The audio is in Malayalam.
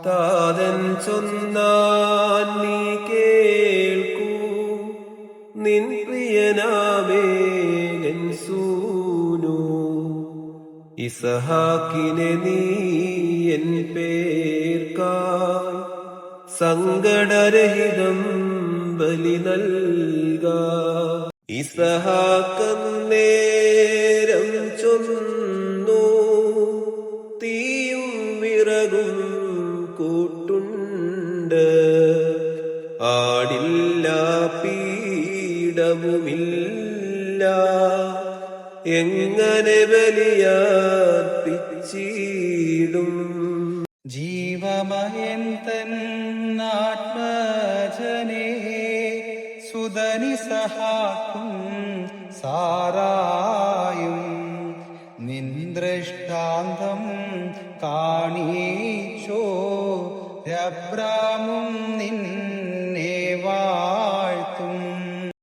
താതൻ ചൊന്നാൻ നീ കേൾക്കൂ, നിൻ പ്രിയനാമേൻ സൂനു ഇസഹാക്കിനെ നീ എൻ പേർക്കായി സങ്കടരഹിതം ബലി നൽക. ഇസഹാക്കന്നേരം ചൊന്നു, തീയും വിറകും കൂട്ടുണ്ട്, ആടില്ല പീഠവുമില്ല, എങ്ങനെ ബലിയർപ്പിച്ചിടും. ജീവമയൻ തൻ ആത്മജനെ സുതനിസഹാക്കും സാറായും നിൻ ദൃഷ്ടാന്തം കാണിച്ചോ രബ്രാമും